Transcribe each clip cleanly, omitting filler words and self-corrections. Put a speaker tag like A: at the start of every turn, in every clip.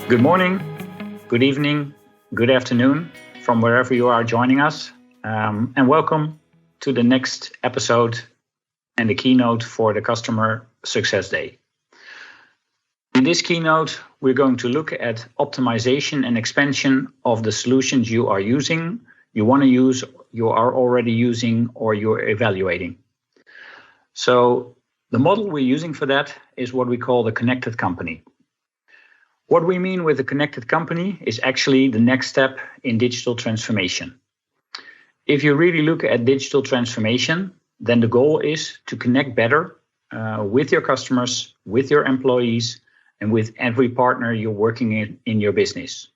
A: Good morning, good evening, good afternoon from wherever you are joining us. And welcome to the next episode and the keynote for the Customer Success Day. In this keynote, we're going to look at optimization and expansion of the solutions you are using, you want to use, you are already using, or you're evaluating. So the model we're using for that is what we call the connected company. What we mean with a connected company is actually the next step in digital transformation. If you really look at digital transformation, then the goal is to connect better with your customers, with your employees, and with every partner you're working in your business.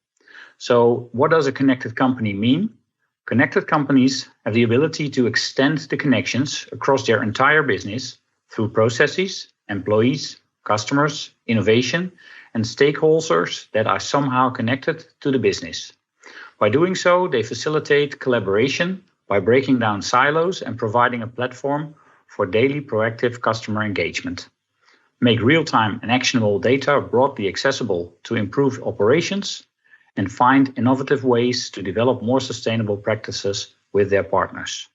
A: So what does a connected company mean? Connected companies have the ability to extend the connections across their entire business through processes, employees, customers, innovation, and stakeholders that are somehow connected to the business. By doing so, they facilitate collaboration by breaking down silos and providing a platform for daily proactive customer engagement. Make real-time and actionable data broadly accessible to improve operations, and find innovative ways to develop more sustainable practices with their partners.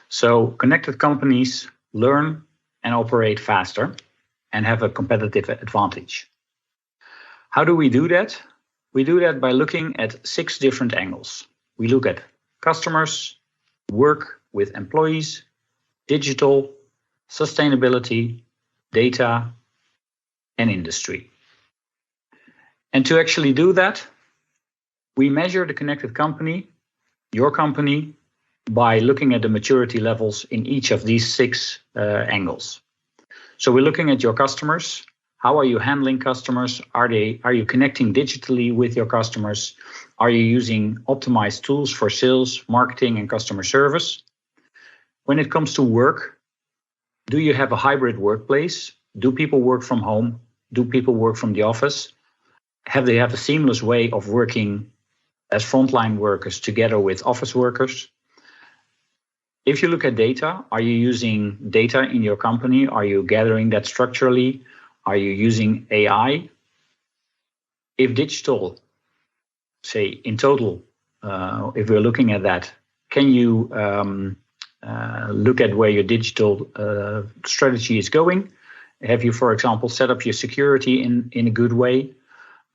A: So connected companies learn and operate faster and have a competitive advantage. How do we do that? We do that by looking at 6 different angles. We look at customers, work with employees, digital, sustainability, data, and industry. And to actually do that, we measure the connected company, your company, by looking at the maturity levels in each of these 6 angles. So we're looking at your customers. How are you handling customers? Are you connecting digitally with your customers? Are you using optimized tools for sales, marketing, and customer service? When it comes to work, do you have a hybrid workplace? Do people work from home? Do people work from the office? Have they a seamless way of working as frontline workers together with office workers? If you look at data, are you using data in your company? Are you gathering that structurally? Are you using AI? If digital, say in total, if we're looking at that, can you look at where your digital strategy is going? Have you, for example, set up your security in a good way?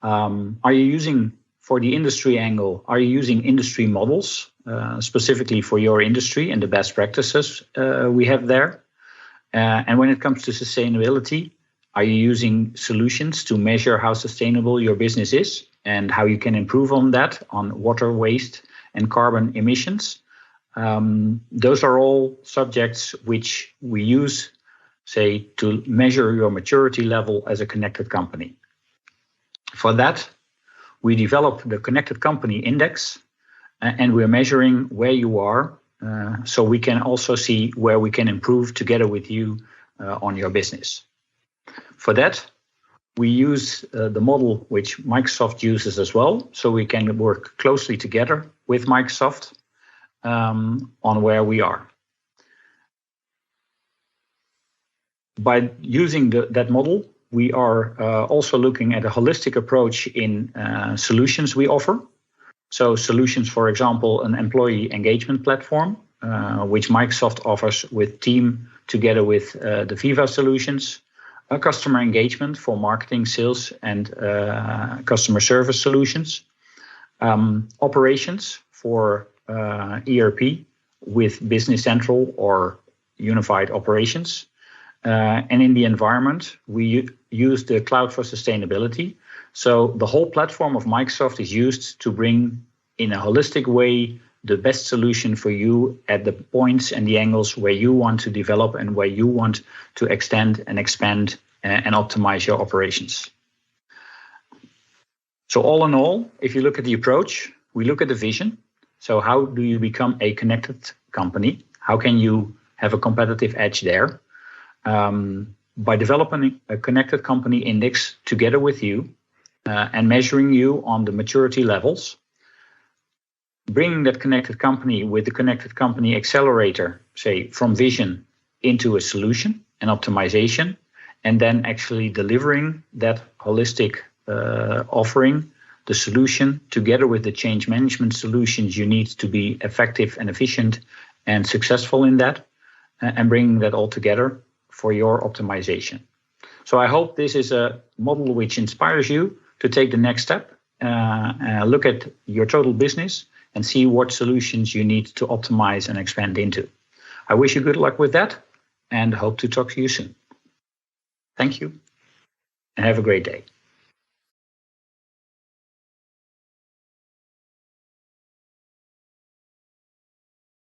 A: Are you using, for the industry angle, are you using industry models specifically for your industry and the best practices we have there? And when it comes to sustainability, are you using solutions to measure how sustainable your business is and how you can improve on that, on water waste and carbon emissions? Those are all subjects which we use, say, to measure your maturity level as a connected company. For that, we develop the Connected Company Index, and we're measuring where you are, so we can also see where we can improve together with you on your business. For that, we use the model which Microsoft uses as well, so we can work closely together with Microsoft on where we are. By using that model, we are also looking at a holistic approach in solutions we offer. So solutions, for example, an employee engagement platform, which Microsoft offers with Team together with the Viva solutions, a customer engagement for marketing, sales, and customer service solutions, operations for ERP with Business Central or Unified Operations. And in the environment, we use the cloud for sustainability. So the whole platform of Microsoft is used to bring in a holistic way the best solution for you at the points and the angles where you want to develop and where you want to extend and expand and optimize your operations. So all in all, if you look at the approach, we look at the vision. So how do you become a connected company? How can you have a competitive edge there? By developing a connected company index together with you and measuring you on the maturity levels, bringing that connected company with the connected company accelerator, say from vision into a solution and optimization, and then actually delivering that holistic offering the solution together with the change management solutions you need to be effective and efficient and successful in that, and bringing that all together for your optimization. So I hope this is a model which inspires you to take the next step, look at your total business and see what solutions you need to optimize and expand into. I wish you good luck with that and hope to talk to you soon. Thank you and have a great day.